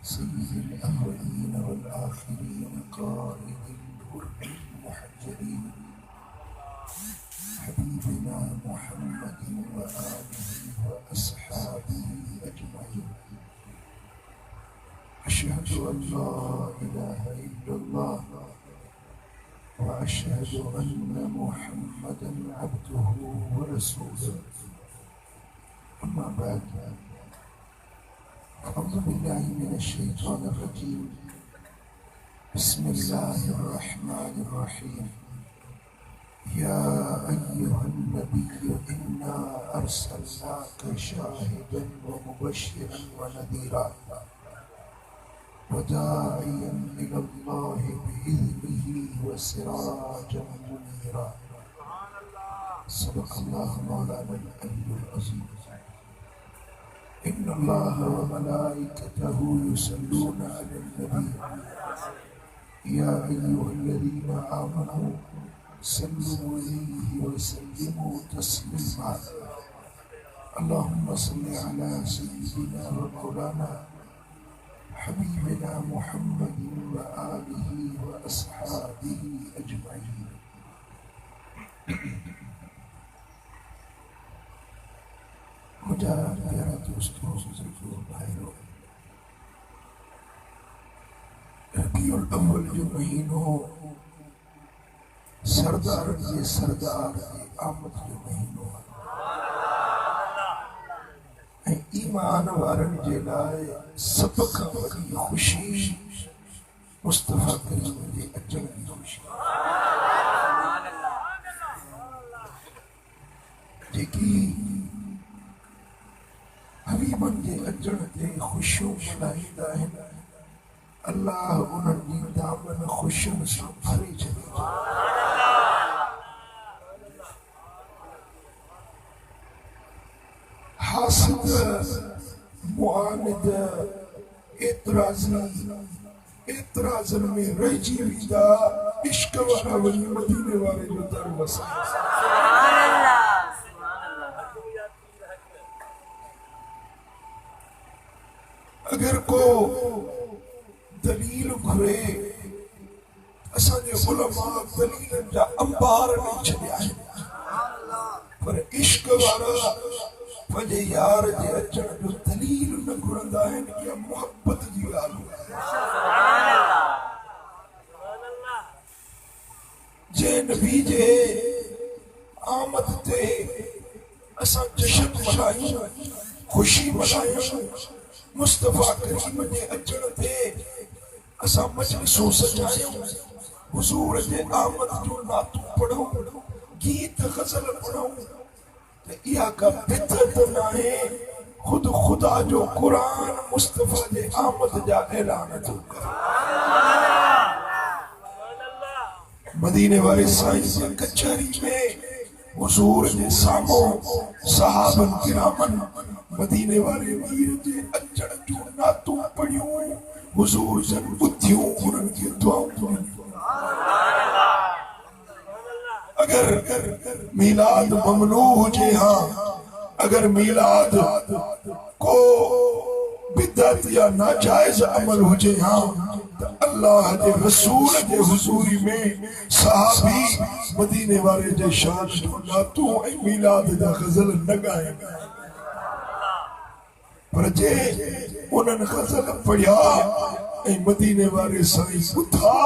سيد الأولين والآخرين قائد الغر المحجلين حبيبنا محمد وآله وأصحابه أجمعين. أشهد أن لا إله إلا الله وأشهد أن محمدا عبده ورسوله. أما بعد، أعوذ بالله من الشيطان الرجيم. بسم الله الرحمن الرحيم. يا أيها النبي إنا أرسلناك شاهدا ومبشرا ونذيرا وداعيا إلى الله بإذنه وسراجا منيرا. صدق الله مولانا العلي العظيم. إن الله وملائكته يصلون على النبي يا أيها الذين آمنوا صلوا عليه وسلموا تسليما. اللهم صل على سيدنا ومولانا حبيبنا محمد وآله وأصحابه أجمعين. मुझे प्यारा दोस्तों, बुजुर्गों, भाइयों, रबीउल अव्वल जो महीनो सरदार के आमद जो महीनो है, ईमान वारन जे लाए सब खां वॾी खुशी मुस्तफा करीम जे अचण जी खुशी, जेकी हबीबन जे अचण ते खुशियूं मनाईंदा आहिनि। अल्लाह उन्हनि जी दामन खुशियुनि सां भरे छॾे। हासिद, मुआनिद, एतराज़न में रहिजी वेंदा। इश्क वारा वञी मदीने वारे जो दर वसाए। अगर को दलील घुरे, असांजे उलमा दलीलनि जा अंबार नहीं छॾिया आहिनि, पर इश्क वारा पंहिंजे यार जे अचण जो दलील न घुरंदा आहिनि। इहा मुहबत जी ॻाल्हि आहे। जंहिं नबी जे आमद ते असां जश्न मल्हायूं, ख़ुशी मल्हायूं, मुस्तफा करीम जे अचण ते असां मजलिसूं सजायूं, हुज़ूर जे आमद जो नातूं पढ़ूं, गीत ग़ज़ल पढ़ूं, त इहा का बिदअत न आहे। खुद खुदा जो क़ुरान मुस्तफा जे आमद जा ऐलान थो करे। मदीने वारे साईं जे कचहरी में हुज़ूर जे साम्हूं सहाबन किरामन मदीने वारे वीर जे अचण जो नातूं पढ़ियूं, हुज़ूर जन ॿुधियूं, उन्हनि खे दुआऊं ॾिनियूं। अगर मीलाद ममनू हुजे, हाँ, अगर मीलाद को बिदअत या नाजायज अमल हुजे, हाँ, तो अल्लाह जे रसूल जे हुजूरी में सहाबी मदीने वारे जे शान जो नातूं ऐं मीलाद जा ग़ज़ल न ॻाइनि, पर जे उन्हनि ग़ज़ल पढ़िया ऐं मदीने वारे साईं ॿुधा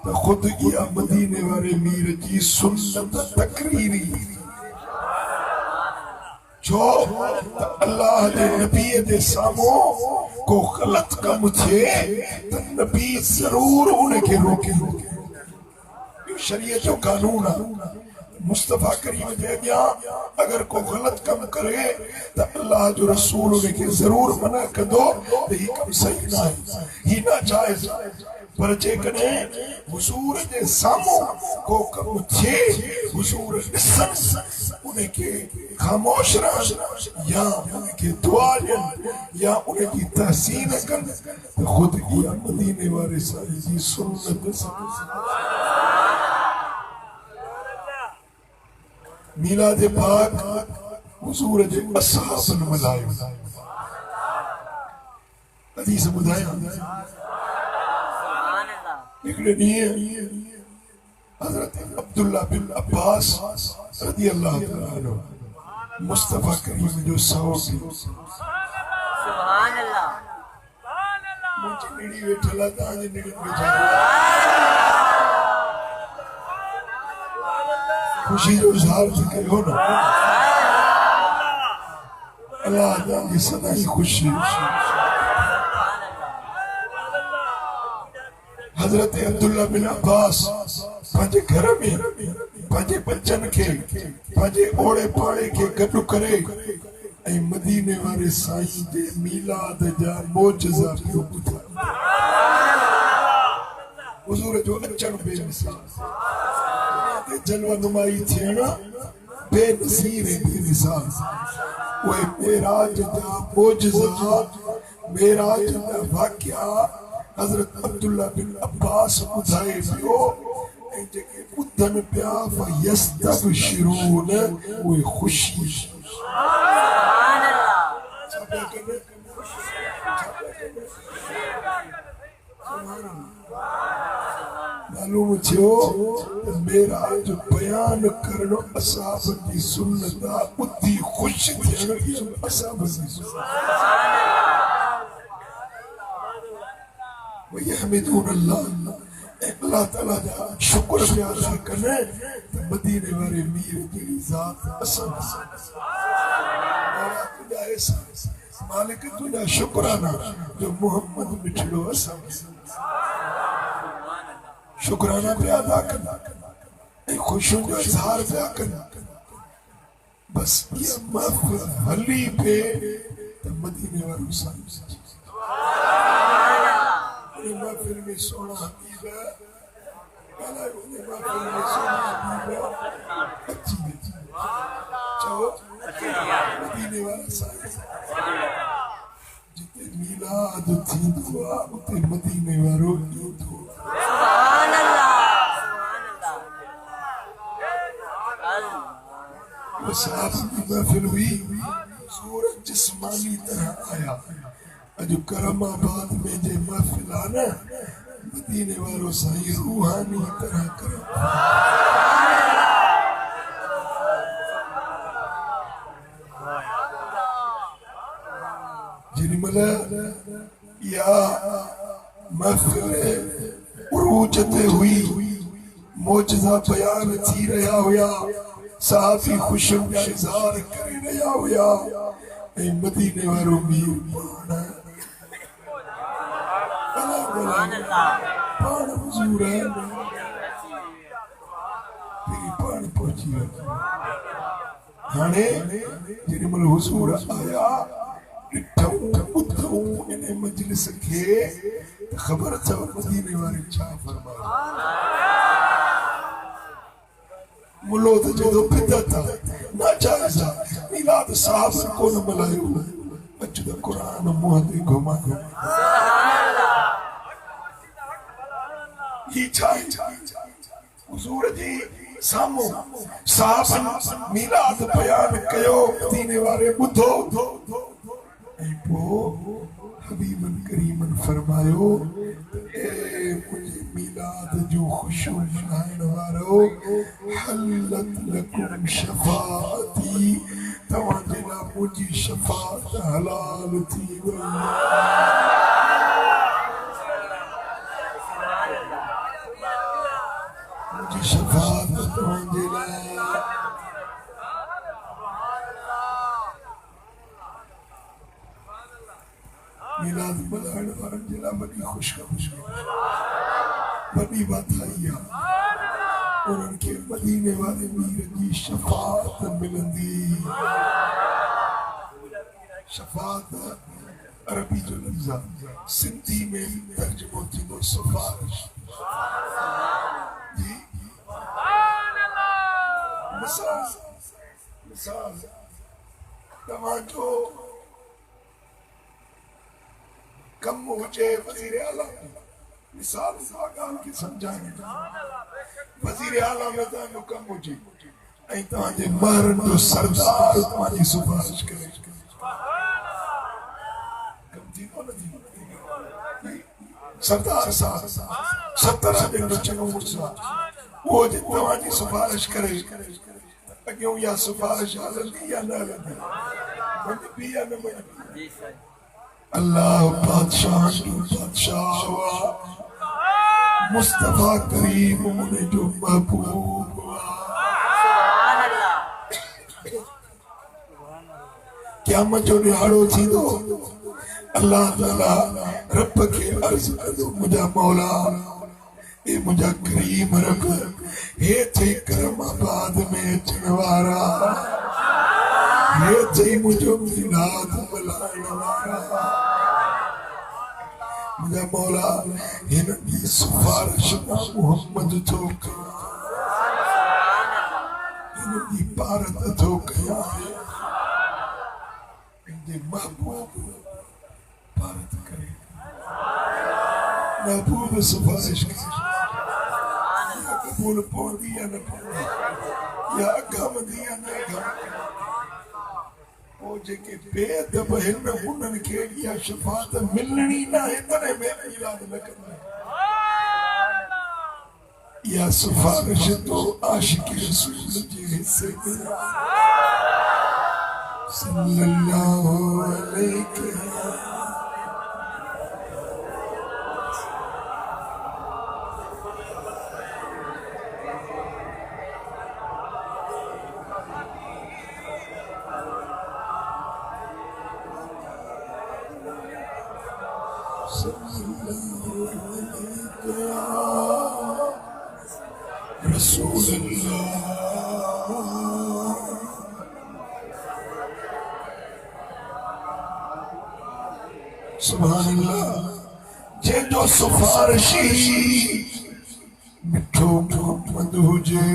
त खुद इहा मदीने वारे मीर जी सुन्नत तकरीरी। छो त अल्लाह जे नबी जे साम्हूं को ग़लत कम थिए त नबी ज़रूर उनखे रोके। शरीयत जो कानून आहे। मुस्तफा करीम जे अॻियां अगर को गलत कम करे त अल्लाह जो रसूल उनखे ज़रूर मना कंदो त ही कम सही न आहे, ही नाजायज़। पर जेकॾहिं हुज़ूर जे साम्हूं को कम थिए, हुज़ूर ॾिसनि, उनखे ख़ामोश रहनि या उनखे दुआ ॾियनि या उनजी तहसीन कनि त ख़ुद इहा मदीने वारे साईं जी सुन्नत। मीलाद पाक हुज़ूर जे असहाबन मल्हायो। हदीस ॿुधायां हिकिड़े ॾींहुं हज़रत अब्दुल्ला बिन अब्बास रज़ी अल्लाह ताला अन्हु मुस्तफ़ा करीम जो सौस सुभान अल्लाह मुझे निड़ी वेठल ताजे निड़ी वेठल खुशी जो इज़हार थी कयो न अल्लाह ताजी सदाई खुशी हजरत अब्दुल्ला बिन अब्बास पंहिंजे घर में पंहिंजे बच्चन के पंहिंजे ओड़े पाड़े के गॾु करे ऐं मदीने वारे साईं जे मीलाद जा मोजज़ा पियो ॿुधाए हुज़ूर जो अचण बेमिसाल जलवा नुमाई थियण बेनज़ीर बेमिसाल उहे मेराज जा मोजज़ा मेराज जा वाक़िया हजरत अब्दुल्ला बिन अब्बास ॿुधाए पियो ऐं जेके ॿुधन पिया फयस्तबशिरून उहे ख़ुशी मालूम थियो मेराज बयान करण असाबनि जी सुन्नत आहे ॿुधी ख़ुशि थियण इहो असाबनि जी सुन्नत वयहमिदून अल्लाह ताला जा शुक्र पिया अदा कनि त मदीने वारे मीर जी ज़ात असां तुंहिंजा एहसान मालिक तुंहिंजा शुक्राना जो मोहम्मद मिठड़ो असां शुक्राना पिया अदा कनि ऐं ख़ुशियुनि जो इज़हार पिया कनि बस इहा महफ़िल हली पे त मदीने वारो साईं महफिल में सोना हबीब महफिल में सोना हबीब अच्छी चलो मदीने वाला साईं जिते मीलाद थींदो आहे उते मदीने वारो ईंदो सुभान अल्लाह वो साहब की महफिल हुई सूरज जिस्मानी तरह आया अज करमाबाद में जे महफिल आ न मदीने वारो साईं रूहानी तरह करे जिनमल या महफिल उरूज ते हुई मोजज़ा बयान थी रहा हुया साहबी खुशियों का इज़हार करे रहा हुया ऐं मदीने वारो मीर पाण हुजूर पाण पहुची वियो हाणे जेॾीमहिल हुजूर आया ॾिठऊं ॿुधऊं इन मजलिस खे ख़बर अथव मदीने वारे छा फरमायो मुलो त जो बिदत नाजायज़ मीलाद साहब कोन मल्हायो अच त क़ुरान मुंहं ते घुमा ही छा हुजूर जी साम्हूं साहब मीलाद बयान कयो मदीने वारे ॿुधो ऐं पोइ हबीबन करीमन फरमायो ए मुंहिंजे मीलाद जो खुशियूं मनाइण वारो हलत लकुम शफाअती तव्हांजे लाइ मुंहिंजी शफाअत हलाल थी वई मुंहिंजी शफाअत तव्हांजे लाइ मीलाद मल्हाइण वारनि जे लाइ वॾी ख़ुशख़बरी वॾी वाधाई आहे उन्हनि खे मदीने वारे मीर जी शफ़ाअत मिलंदी शफ़ाअत अरबी जो लफ़्ज़ आहे सिंधी में तर्जुमो थींदो सिफारिश जी मिसाल तव्हांजो कम हुजे वज़ीर आला मिसाल ॻाल्हि खे सम्झाइण वज़ीर आला में तव्हांजो कम हुजे ऐं तव्हांजे ॿारनि जो सरदार तव्हांजी सिफारिश करे कम थींदो न थींदो सरदार साहब 17 दिन बच्चों मुर्सा वो जितनी सिफारिश करे क्यों या सिफारिश हलंदी या न हलंदी भी या न बनी अल्लाह बादशाह मुस्तफा करीम ने जो महबूब क़यामत जो ॾियारो थींदो अल्लाह ताला रब के अर्ज़ कंदो मुंहिंजा मौला ए मुंहिंजा करीम रब हे थे करमाबाद में अचण वारा हे थे मुंहिंजो मिलाद मल्हाइण वारा मुंहिंजा मौला हिन जी सिफारिश मोहम्मद थो हिन जी भारत थो कयां महबूब भारत करे महबूब सिफारिश या कबूल पौंदी या न पौंदी या अगमदी या न अगमदी वो जेके बेदब हिन उन्हनि खे इहा शफ़ाअत मिलणी न आहे तॾहिं बि इलाज न कंदा इहा सिफारिश तो आशिक़ रसूल जे हिस्से में सल्लल्लाहु अलैहि जो सिफारिशी मिठो मोहम्मद हुजे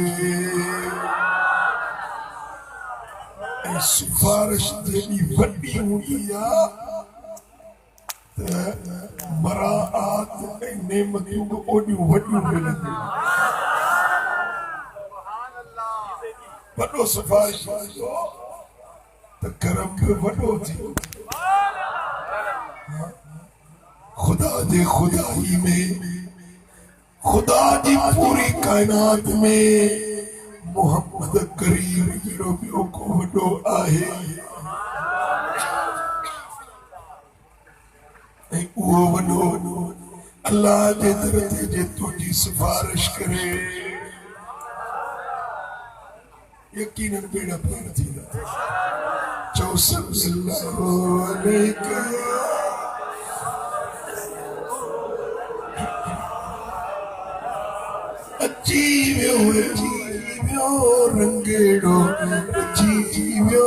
ऐं सिफारिश जेॾी वॾी हूंदी आहे त मराआत ऐं नेमतियूं बि ओॾियूं वॾियूं मिलंदियूं वॾो सिफारिश हूंदो त करम बि वॾो थींदो खुदा दे खुदाई में खुदा जी पूरी कायनात में मोहम्मद करीम जड़ो बियो को वडो आहे ऐं उहो वडो अल्लाह जे दर ते जे तुंहिंजी सिफारिश करे यकीनन बेड़ा पार थींदा चओ सल्लल्लाहु अलैहि जीव्यो रंगेड़ो जीव्यो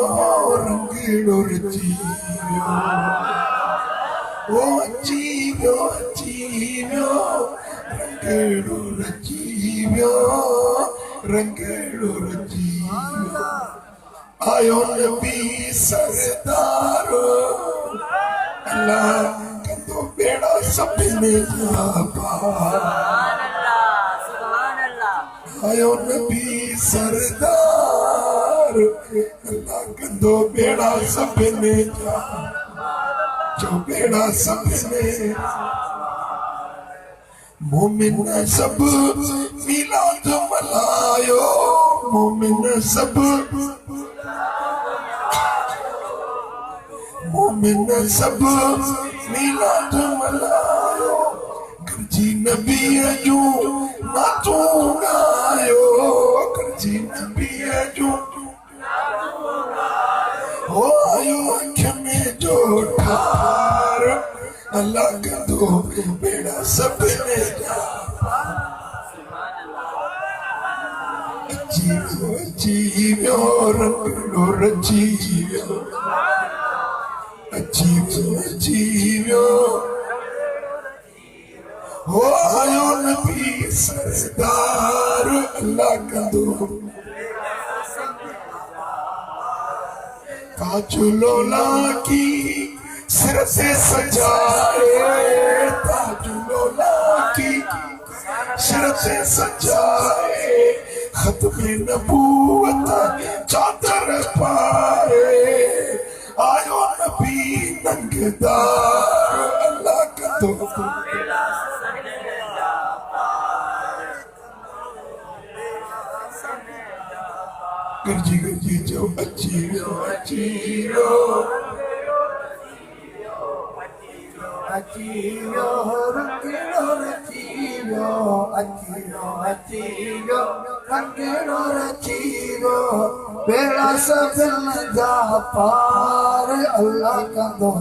रंगेड़ो जीव्यो वो जीव्यो रंगेड़ो जीव्यो रंगेड़ो जीव्यो आयो नबी सरदारो अल्लाह कंदो बेड़ा सभिनी जा पार आयो नबी सरदार अल्लाह कंदो बेड़ा सभिनी जा जो बेड़ा सभिनी मोमिन सब मिलाद मल्हायो मोमिन सब मिलाद मल्हायो गरजी नबी जो नातूं गायो गरजी नबी जो हो आयो अख में जो ठार अल्लाह कंदो बेड़ा सभिनी जा जीव्यो रंगड़ो जीव्यो जीव्यो हो आयो नबी सरदार अल्लाह कंदो ताजुलोला की सिर से सजाए ताजुलोला की सिर से सजाए खत्मे नबूवत चादर पाए आयो नबी नंगदार अल्लाह कंदो गरजी गरजी जो अचीरो अचीरो अचीरो रंगीलो रचीरो अचीरो अचीरो रंगीलो रचीरो बेड़ा सबिल जा पार अल्लाह का दो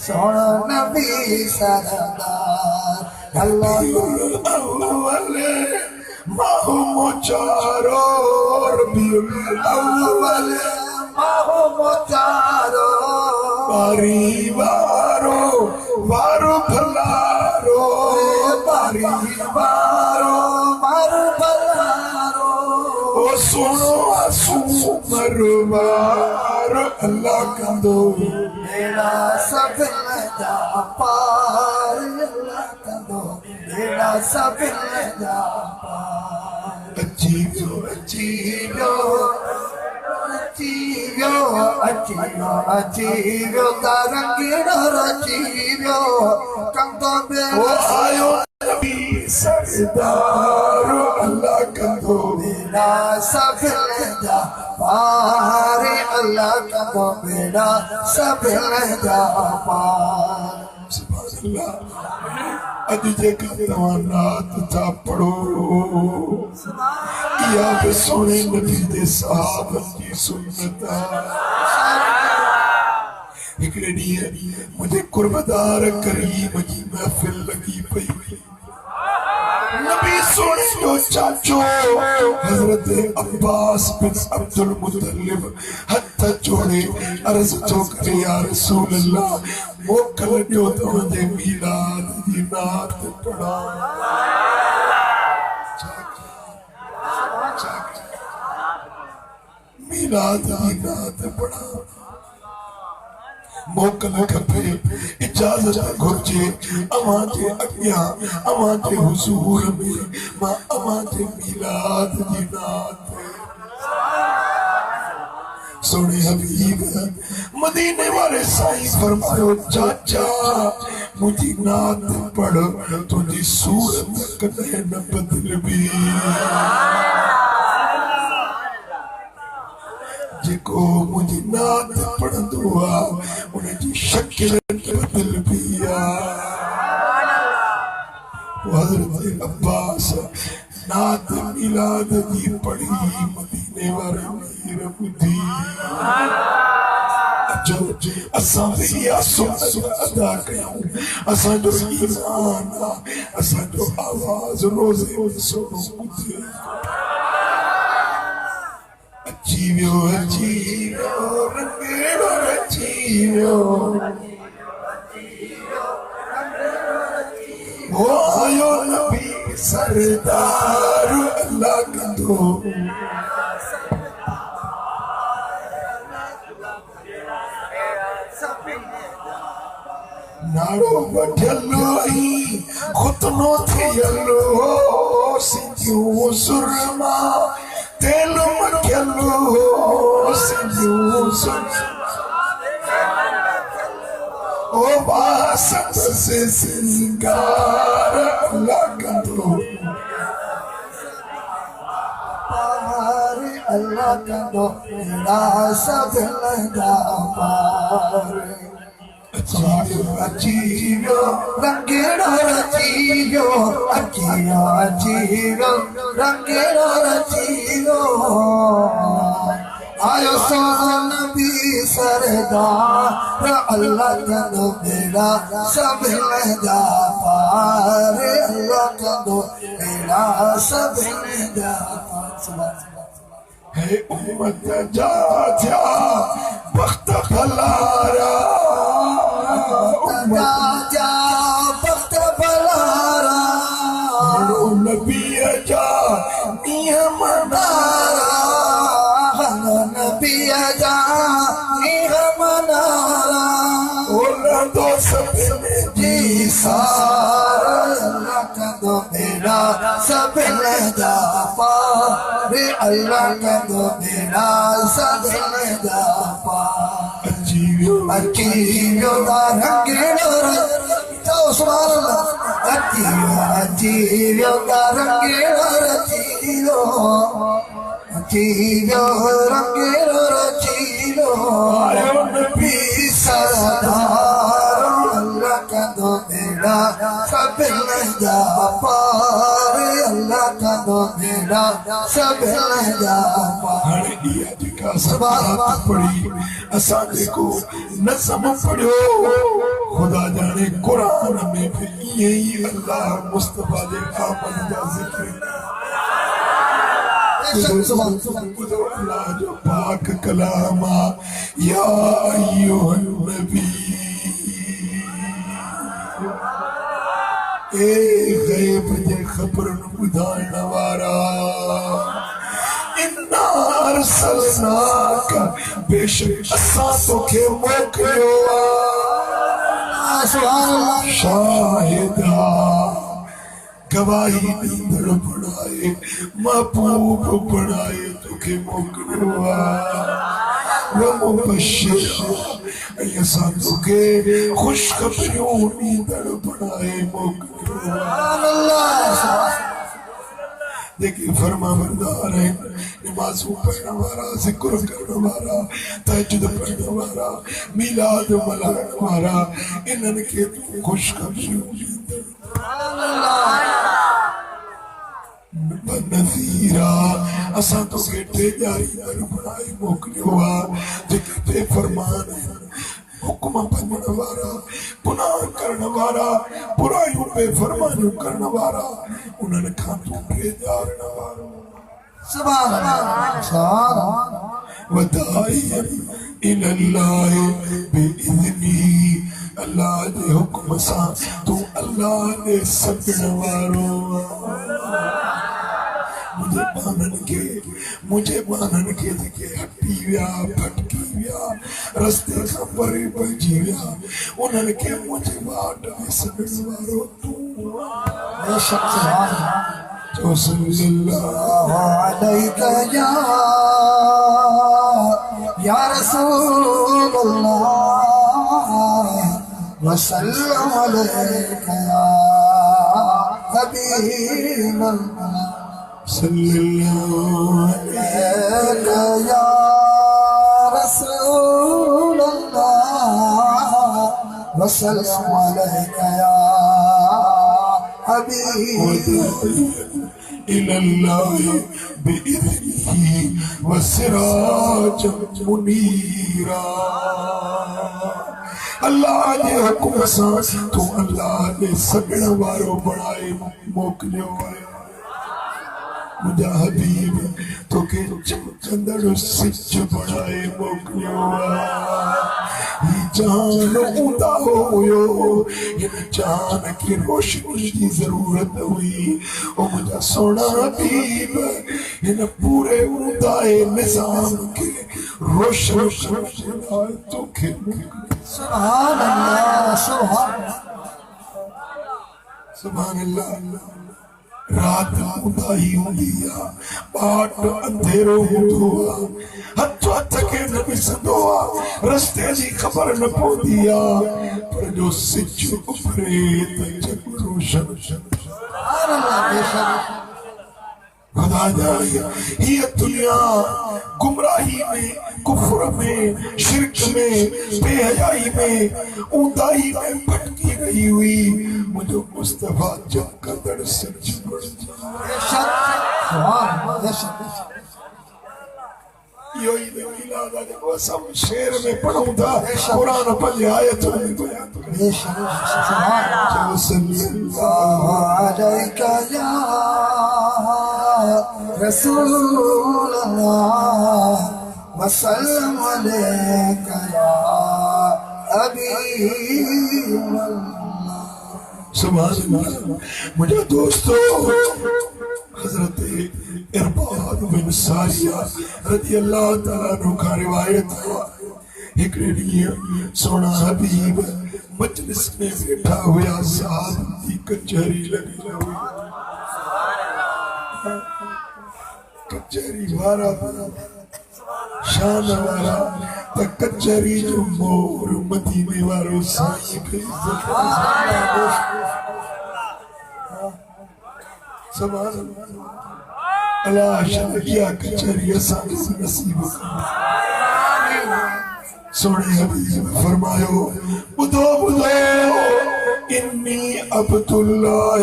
सोना नबी सरदार अल्लाह अव्वल माहो मोचारो रबीउल अव्वल माहो मोचारो बारी वारो वारो भलारो बारी वारो मारो भलारो ओ सुनो आसू मरवारो अल्लाह का दो बेड़ा सबिल जा पार अल्लाह का दो बेड़ा सबिल जा पार अचीरो अचीरो अचीरो अचीरो अचीरो रंगीलो रचीरो कंदो ओ बेड़ा आयो नबी सरदार अल्लाह का दो बेड़ा सबिल जा पार अल्लाह का दो बेड़ा सबिल जा पार सुभान अल्लाह अज जेकर तव्हां नात था पढ़ो या बि सोने नबी दे साहबन जी सुन्नत हिकिड़े ॾींहुं मुंहिंजे कुर्बदार करीम जी महफ़िल लगी पई नबी सोने जो चाचो हजरत अब्बास बिन अब्दुल मुत्तलिब हथ जोड़े अर्ज़ थो करे या रसूल अल्लाह मोकल ॾियो तव्हांजे मीलाद जी नात पढ़ा मीलाद जी नात पढ़ा मोकल खपे इजाजत घुर्जे अवां जे अॻियां अवां जे हुज़ूर में मां अवां जे मीलाद जी नात सोने हबीब मदीने वाले साईं फरमायो चाचा मुझी नात पढ़ तुझी सूरत कदे न बदलबी जेको मुझी नात पढ़ंदो आ उनजी शक्ल बदलबी आ हज़रत अब्बास नात मिलाद जी पढ़ी मदीने वाले मीर बुधी जो असां इहा सुन्नत अदा कयूं असां जो ईमान असां जो आवाज़ रोज़े सुनो ॿुधे अची वियो रंगेड़ो अची वियो वो आयो नबी सरदार अल्लाह कंदो नाड़ो वठलो ई खुतनो थियलो सिंधियूं सुरमा तेल मखलो सिंधियूं सुरमा ओ वासत से सिंगार अल्लाह कंदो पार अल्लाह कंदो बेड़ा सबिल जा पार अचीरो रंगीलो रचीरो अचीरो अचीरो रंगीलो रचीरो आयो सोना नबी सरदार अल्लाह कंदो बेड़ा सबिल जा पार अल्लाह कंदो बेड़ा सबिल जा पार है उम्मत जा जा वक्त भलारा जा जा वक्त भलारा नबी जा नियम दारा नबी जा नियम दारा दो सपने जी सारा अल्लाह कंदो बेड़ा सबिल जा पार अल्लाह कंदो बेड़ा सबिल जा पार अचीरो रंगीलो रचीरो सुभान अल्लाह अचीरो रंगीलो रचीरो जीरो रंगेरो रचीलो नबी सरदार अल्लाह का दो बेड़ा सब लहदा पार अल्लाह का दो बेड़ा सब लहदा पार सबात पढ़ी असा देखो नज़म पढ़ो खुदा जाने कुरान में भी यही अल्लाह मुस्तफा दे आमद का जिक्र अल्लाह जो पाक कलामा या अय्युहन नबी ए गैब जे खबर बुधाइण वारा इन्ना अरसलनाका बेशक असां तोखे मोकिलियो शाहिदा गवाही ॾींदड़ बणाए महबूब बणाए तोखे मोकिलियो वो मुबशिर ऐं असां तोखे ख़ुशख़बरियूं ॾींदड़ बणाए मोकिलियो जेके फरमा बरदार हैं नमाज़ूं पढ़ने वाला ज़िक्र करने वाला तहज्जुद पढ़ने वाला मिलाद मल्हाइण वाला इन्हनि खे ख़ुशख़बरियूं नज़ीरा असां तोखे टे ॼारींदड़ बणाए मोकिलियो आहे जेके टे फरमान आहिनि हुक्म भञण वारा गुनाह करण वारा बुराइयूं बेफ़रमानियूं करण वारा उन्हनि खां तूं टे ॼारण वारो वदाइयन इलल्लाहि बिइज़्निही अल्लाह जे हुक्म सां तूं अल्लाह जे सॾण वारो मुझे बानन के जेके हटी विया भटकी विया रस्ते खां परे पइजी विया उन्हनि खे मुंहिंजे वाट में सॾण वारो तूं जो सल्लल्लाहु अलैहि या रसूलल्लाह वसल्लम अलैका या हबीबल्लाह सल्लल्लाहु अलैका या रसूलल्लाह वसल्लम अलैका या हबीब इलल्लाहि बिइज़्निही वसिराजम मुनीरा अल्लाह जे हुक्म सां तू अल्लाह जे सॾण वारो बणाए मोकिलियो आहे मुझा हबीब तोखे चमकंदड़ सिज बणाए मोकिलियो ही जान ऊंदा हुयो हिन जान खे रोशनी जी ज़रूरत हुई ओ मुझा सोना हबीब हिन पूरे ऊंदाए निज़ाम खे रोशन करण लाइ तोखे सुभान अल्लाह सुभान अल्लाह रात उदाई हूंदी आहे बाट अंधेरो हूंदो आहे हथ हथ खे न ॾिसंदो आहे रस्ते जी ख़बर न पवंदी आहे पर जो सिज उभरे त जग रोशन खुदा जाने ये दुनिया गुमराही में कुफ्र में शिरक में बेहयाई में ऊंदाई में भटकी रही हुई मुझे मुस्तफा चमकंदड़ सच यो ही मिलाद आहे जेको असां शेर में पढ़ूं था कुरान पंज आयत में बयान सल्लल्लाहु अलैका या रसूलल्लाह वसल्लम अलैका या हबीबल्लाह सुभान अल्लाह मुझे दोस्तों हजरत इरबाद बिन सारिया रज़ी अल्लाह ताला अन्हु का रिवायत है हिकड़े ॾींहुं सोना हबीब मजलिस में बैठा हुआ साहब की कचहरी लगी हुई कचहरी वारा शान वारा त कचहरी जो मोर मदीने वारो साईं खे सुभान अल्लाह अल्लाह शर्किया कचहरी साडी नसीब सोने हबीब फरमायो बुधो बुधो इन्नी अब्दुल्लाह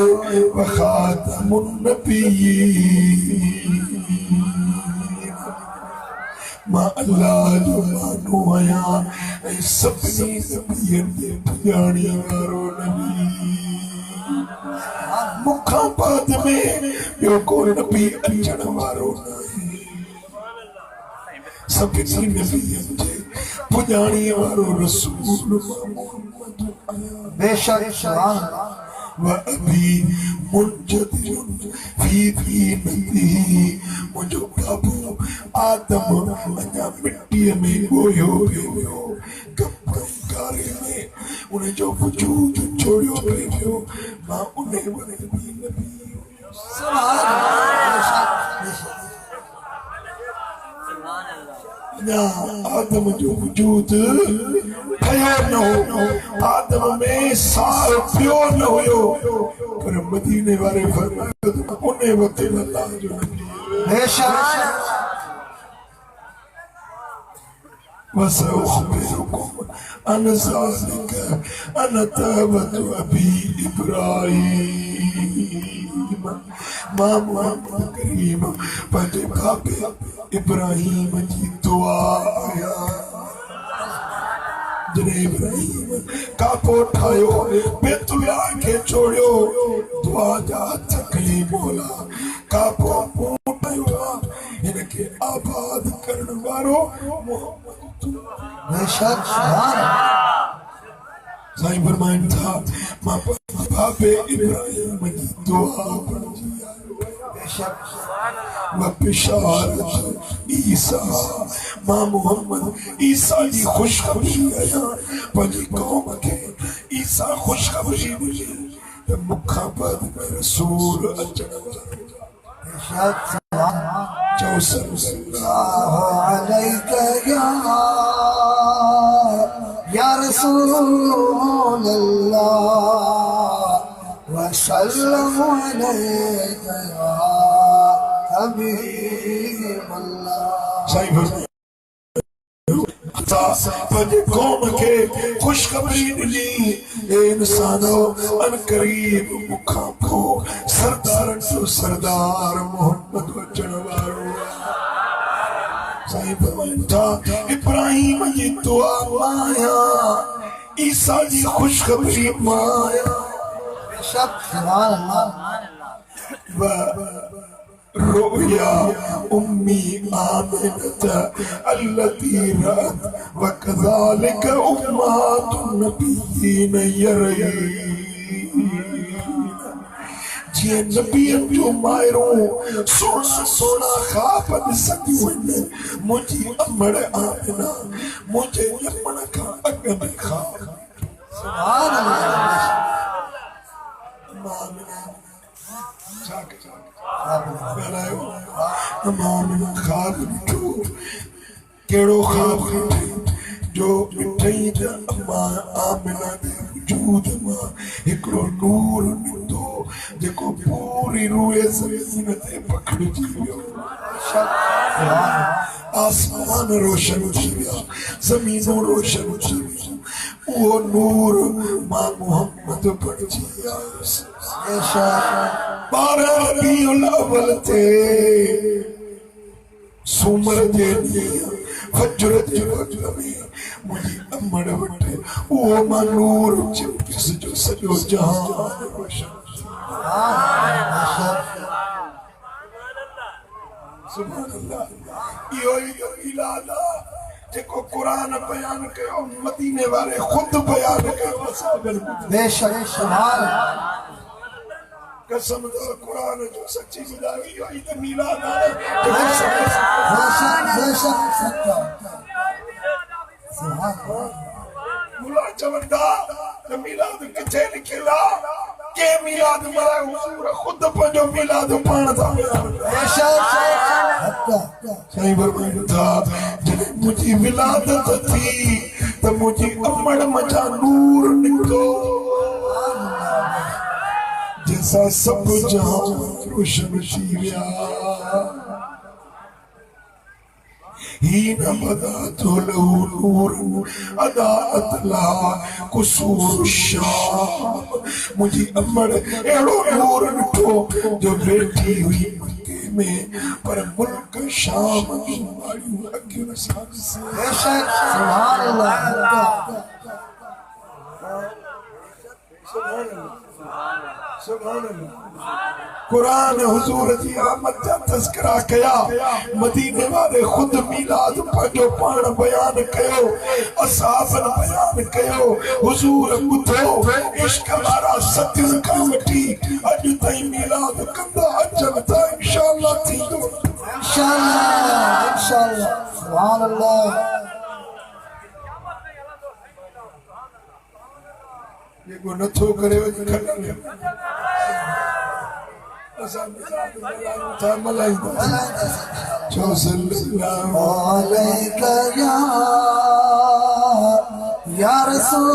व खातमुन नबिय्यीन मा अल्लाह जो मानो आया सभनी नबियन दे पुजाणी वारो नबी मुखा बाद में यो को नबी अचण वारो नहीं सभनी नबियन दे पुजाणी वारो रसूल मोहम्मद आया बेशक सुभान अल्लाह व अभी मुंजदिरुन फी दीनिही मुझो बाबू आदम अञा मिट्टी में गोयो पियो कपड़े में उन्हें जो वजूद छोड़ियो पियो मां उन्हें वने भी नबी सुभान अल्लाह ना आदम जो वजूद ठयो न हो आदम में साल पियो न हुयो पर मदीने वाले फरमायो उन्हें वते अल्लाह जो बेशक वसअखबिरुकुम अन ज़ालिका अन तअबत अबी इब्राहीम मां मोहम्मद करीम पंहिंजे बाबे इब्राहीम जी दुआ आया जॾहिं इब्राहीम कापो ठाहियो बैतुल्ला खे छोड़ियो दुआ जा हथ खणी बोला कापो मूं ठाहियो हिनखे आबाद करण वारो मोहम्मद बेशक सुभान अल्लाह साईं फरमाइनि था मां बाबे इब्राहीम जी दुआ पढ़जी आयो बेशक व बिशारत ईसा मां मोहम्मद ईसा जी खुशखबरी आया पंहिंजी कौम खे ईसा खुशखबरी मिली त मुखां बाद में रसूल अचण वारो बेशक सुभान अल्लाह चओ सल्लल्लाहु अलैका या रसूल अल्लाह व सल्लम अलैका या हबीब अल्लाह साईं फरमाइनि पंहिंजे कौम खे खुशखबरी ॾिनी ए इंसानो अन करीब मुखां पोइ सरदारनि जो सरदार मोहम्मद अचण वारो साईं फरमाइनि था इब्राहीम जी दुआ माया ईसा जी खुशखबरी माया बेशक सुभान अल्लाह रुया उम्मी आमिनत अल्लती रअत व कज़ालिक उम्मातुन नबिय्यीन यरईन जीअं नबियन जो मायरूं सोना सोना ख्वाब ॾिसंदियूं आहिनि मुंहिंजी अमड़ आमिना मुंहिंजे ॼमण खां अॻु में ख्वाब सुभान अल्लाह ख्वाब ॾिठो कहिड़ो ख्वाब ॾिठो जो ॾिठई त अम्मा आमिना जे वजूद मां हिकिड़ो नूर निकितो जेको पूरी रूए ज़मीन ते पखिड़िजी वियो आसमान रोशन थी विया ज़मीनूं रोशन थी वियूं उहो नूर मां मोहम्मद बणिजी आयुसि 12 रबीउल अव्वल ते सूमर जे ॾींहुं फजर जे वक़्त में मुंहिंजी अमड़ वटि उहो मां नूर चिमकियुसि जो सॼो जहान रोशन सुभान अल्लाह इहो ई जो इलाज आहे जेको क़ुरान बयान कयो मदीने वारे खुद बयान कयो बेशक सुभान कसम दो कुरान जो सच्ची ॿुधायो इहो ई त मीलाद आहे बेशक बेशक सच्चा सुभान मुला चवंदा त मीलाद किथे लिखियल आहे के मीलाद मरायो हुजूर खुद पंहिंजो मीलाद पाण था बेशक हक़ साईं फरमाइनि था जॾहिं मुंहिंजी विलादत थी त मुंहिंजी अमड़ मथां नूर निकितो जैसा सब जहां रोशन थी विया ही न बदा तो नूर अदात ला कुसूर शाम मुझी अमड़ एड़ो नूर ॾिठो जो बैठी हुई मक्के में पर मुल्क शाम की माड़ियूं अखियुं न साथ से बेशक सुभान अल्लाह सुभान अल्लाह कुरान हुजूर जी आमद जा तज़किरा कया मदीने वाले खुद मीलाद पंहिंजो पाण बयान कयो असहाबन बयान कयो हुजूर ॿुधो इश्क वारा सदियुनि खां वठी अॼु ताईं मीलाद कंदा अचनि था इंशाअल्लाह थींदो इंशाअल्लाह सुभान अल्लाह जेको नथो करे या रसूल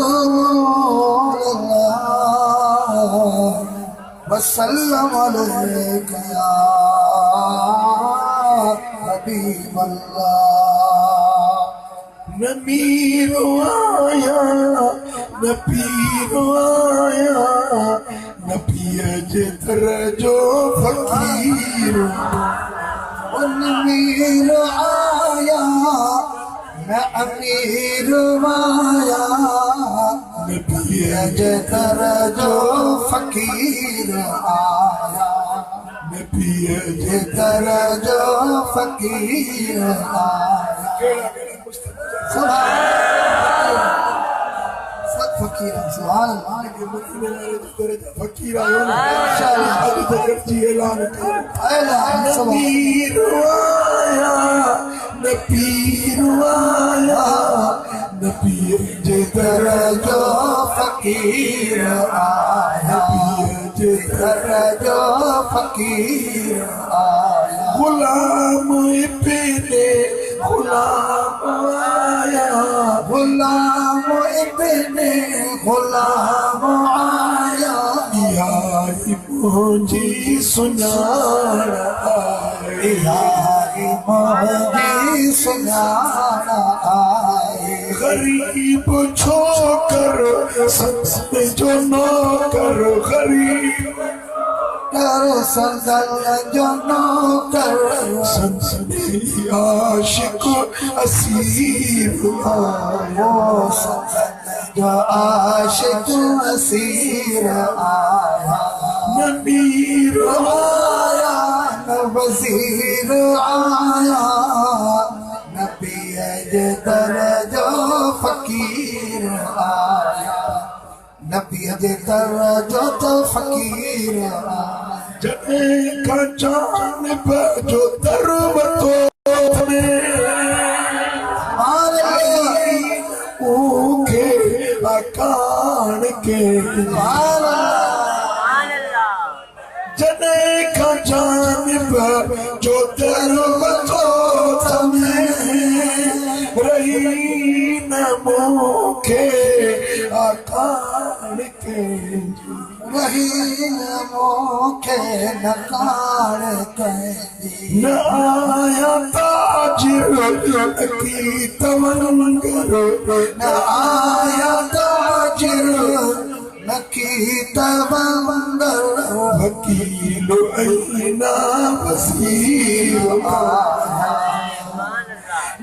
अल्लाह वसल्लम अलैका या हबीब अल्लाह न मीरो आया न पीरो आया न पिया जे दर जो फकीर न मीर आया न अमीर आया न पिया जे दर जो फकीर आया न पिया जे दर जो फकीर आया फकीर सुभान फकीर आयो ऐलान पीर आया न पीर आया न पिए जे दर जो फकीर आया जे दर जो फकीर आया गुलाम इब्ने गुलाम आया गुलाम इब्ने गुलाम आया या मुझी सुनार आए या मुझी सुनार आए गरीब छोकर संत जो नौकर गरीब कर संगल जो नौकर संसदी आशिक असीर वो संगल जो आशिक असीर आया न मीर आया न वजीर आया न पियज दर जो फकीर आया न पियज दर जो तो फकीर आया जॾहिं का जानिब जो दर वठो ऊखे अकान के जॾहिं का जानिब जो दर वठो रही न मूंखे अकान के रही न मोखे नकार कहदी न आया ताजिर की तमंगर न आया ताजिर न की तमंगर वकील ऐना वसीर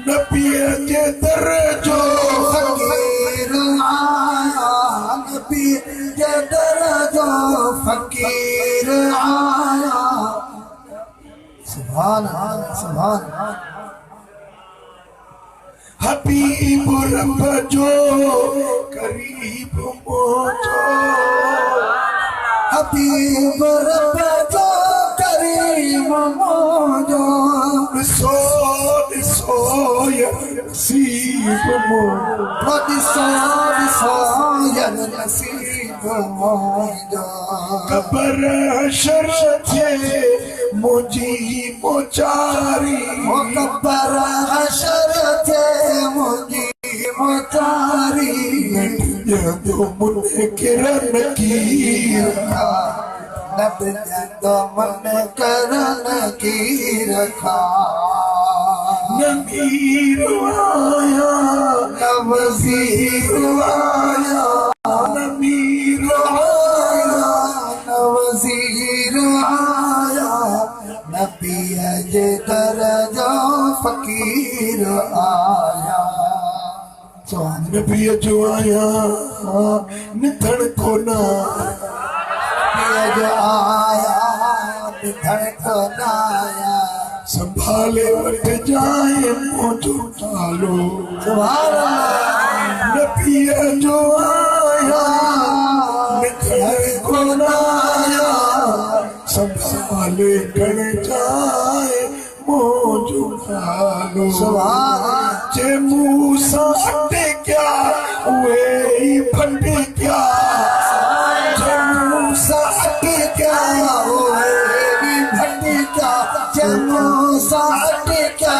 न पिए जे दर जो फकीर आया न पिए जे दर जो फकीर आया सुभान सुभान हबीब रब जो करीब मोजो हबीब रब जो करीम मोजो ॾिसो ॾिसो या नसीब मोजो ॾिसो ॾिसो यन नसीब मोजो कबर हशर थे मुझी मोचारी ओ कबर हशर थे मुझी मोचारी जो मुने किरण की नब जदो मन करन की रखा नबीर आया नवज़ीर आया नबीर आया नवज़ीर आया नबी जे दरजो फकीर आया नबी जो आया निधन को ना जो आया निधन को नाया संभाले वट जाए मोजो चालो सुभान अल्लाह नबी जो आया निधन को नाया संभाले कर जाए मोजो चालो जे मूसा अटे क्या वे फंडे क्या जे मूसा अटे क्या होएगी भट्टी क्या जे मूसा अटे क्या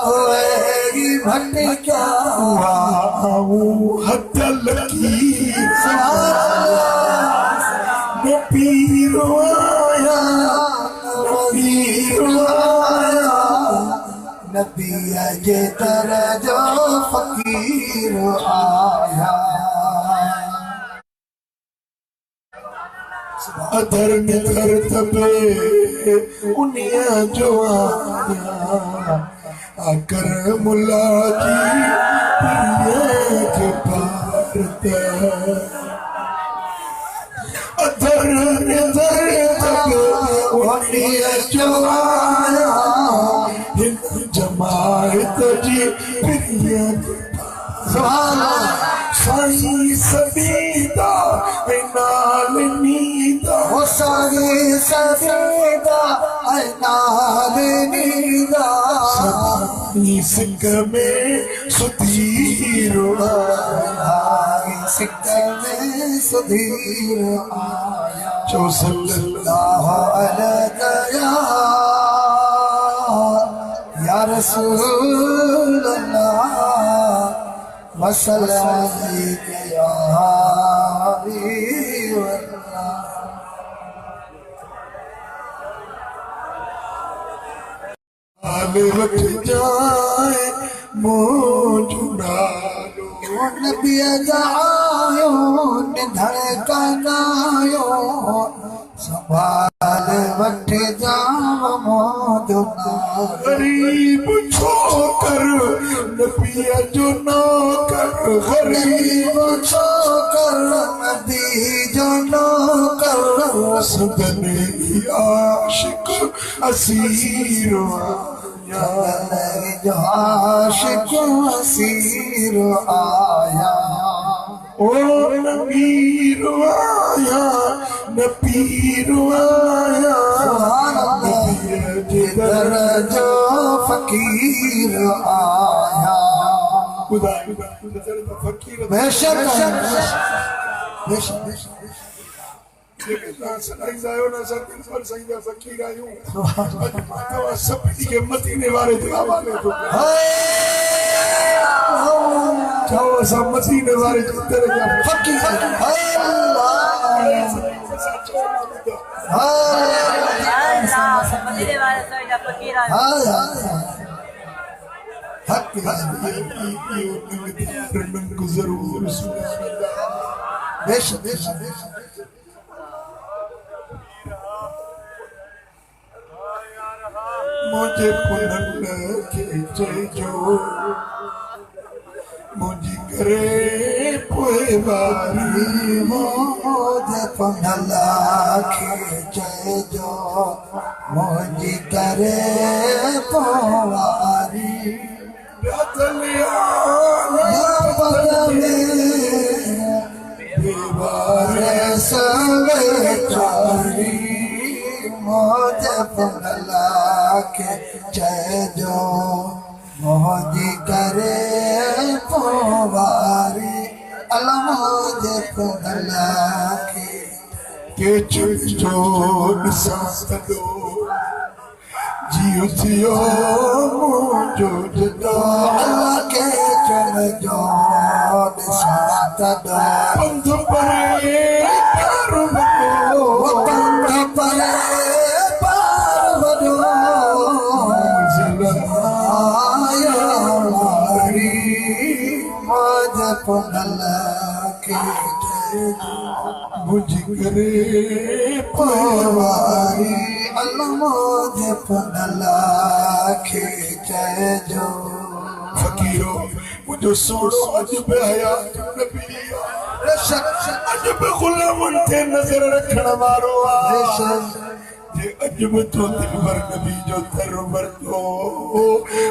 होएगी भट्टी क्या वाऊ हद लकीर नबी रोया नबी रोया नबी जे दरजो फकीर आया अधर निधर तबे उनिया जो आया आकर मुला जी प्रिय के भारत अधर निधर तबे उनिया जो आया जमायत जी प्रिय साई सदीदा नाल नीदा हो सारी सदीदा नाल नीदा सिक में सुधीर सिक में सुधीर आया जो सल्लल्लाहु अलैहि या रसूल अल्लाह वसल्लम अलैहि या हबीब अल्लाह आले वक्त जाए मोजुनालो नबी जायो निधन कनायो संभाल वठ जाम मोजुना गरीब छोकर नबी जो नौकर गरीब छोकर नबी जो नौकर सदने आशिक असीर जो आशिक असीर आया ओ नबीर आया नबीर आया जिधर जो फकीर आया खुदा फकीर बेशक बेशक सदाई जायो ना सर दिल पर सईदा फकीर आयो अज सभी के मदीने वाले जे हवाले तो जाओ सब मदीने वाले जे तरह फकीर जरूर बेशक बेशक मुझे पुनल के जो मुझी करे पोए बारी मुझे पुनल के जो मुझी करे पोवारी बदलिया दीवारे संगे चारी मुझे पुनल के जो मोदी करे पोवारी अल्लाह मुझे पुनल के जो निसादो जियो जियो मुझो जदा अल्लाह के चल जो निसात दो बंध परे करो बंध पनला के बुझ करे पावारी अल्लाह मुझे पनला के जो फकीरो मुझो सोनो अजब हयात नबी अजब गुलामन थे नजर रखण वारो जे अजब तो दिलबर नबी जो दरबार तो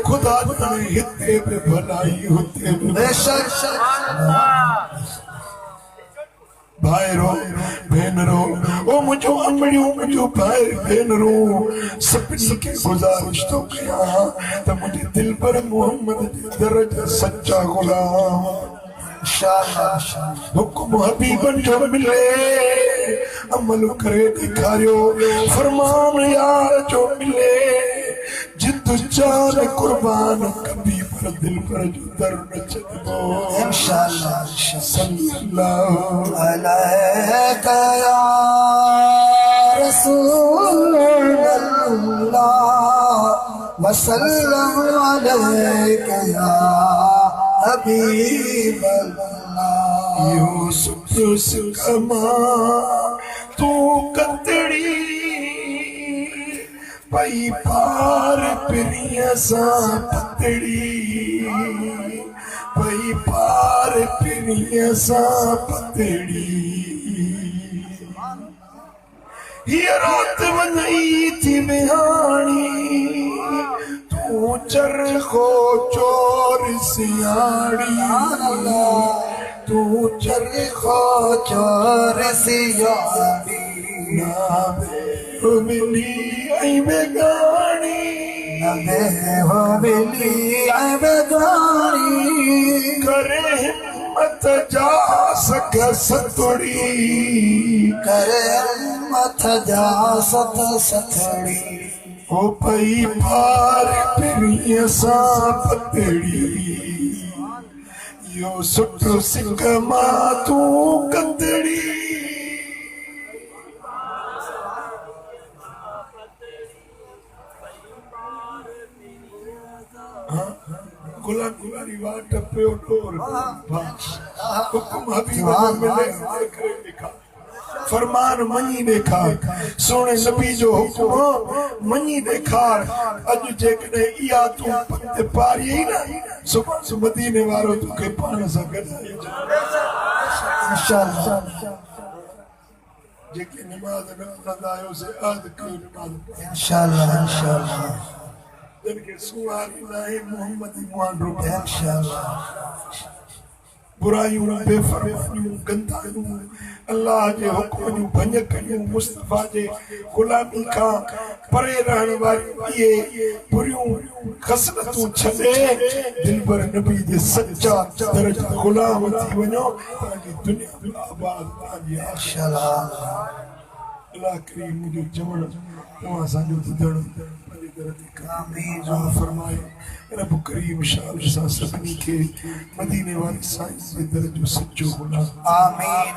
खुदा ने हिते पे भलाई होते भाईरो भेनरो ओ मुझो अमड़ियो मुझो भाई भेनरो सपनी के गुजारिश तो किया त मुझे दिल पर मोहम्मद जे दर्जा सच्चा गुलाम हुक्म हबीबन जो मिले अमल करे दिखारियो फरमान यार जो मिले जिद जान कुर्बान कभी पर दिल पर जो दर न चलो इंशाअल्लाह सल्लल्लाहु अलैका या रसूल अल्लाह वसल्लम अलैका या हबीब अल्लाह यूसुफ कमा तू कंदड़ी पई पार पिरिया सा पतड़ी पई पार पिरिया सा पतड़ी ये रात वनई थी बिहानी तू चरखो चोर सियाड़ी तू चरखो चोर सियाड़ी हो मिली आई बेगानी नबे हो मिली आई बेगानी करे हिम्मत जा सक सतुड़ी करे मत जा सत सथड़ी ओ पई पार पिरिया सा पतड़ी यो सुठो सिक मां तू कंदड़ी गुला गुलारी वाट पे डोर हुक्म हबीब मिले करे लिखा फरमान मनी देखा सोने नबी जो हुक्म मनी देखा अज जेकॾहिं इहा तूं पंध पारी ना सुभाणे मदीने वारो तोखे पाण सां गॾाए इंशाअल्लाह जेके नमाज़ न पढ़ंदा आहियोसीं अद कयो नमाज़ इंशाअल्लाह इंशाअल्लाह जिनके सुवारी नाहे मोहम्मद ईमान रो इंशाअल्लाह बुराइयों बेफरमानियों गंदाइयों अल्लाह जे हुक्म जूं भंज कयूं मुस्तफा जे गुलामी खां परे रहण वारी ये बुरियूं खसलतूं छॾे दिलबर नबी जे सच्चा दर्जा गुलाम थी वञो ताकि दुनिया में आबाद तव्हांजी इंशाअल्लाह अल्लाह करीम जो चवण तव्हां असांजो ॿुधण पंहिंजे दर ते आमीन फरमाए रब करीम शाह सां सभिनी खे मदीने वारे साईं जे दर जो सच्चो गुलाम आमीन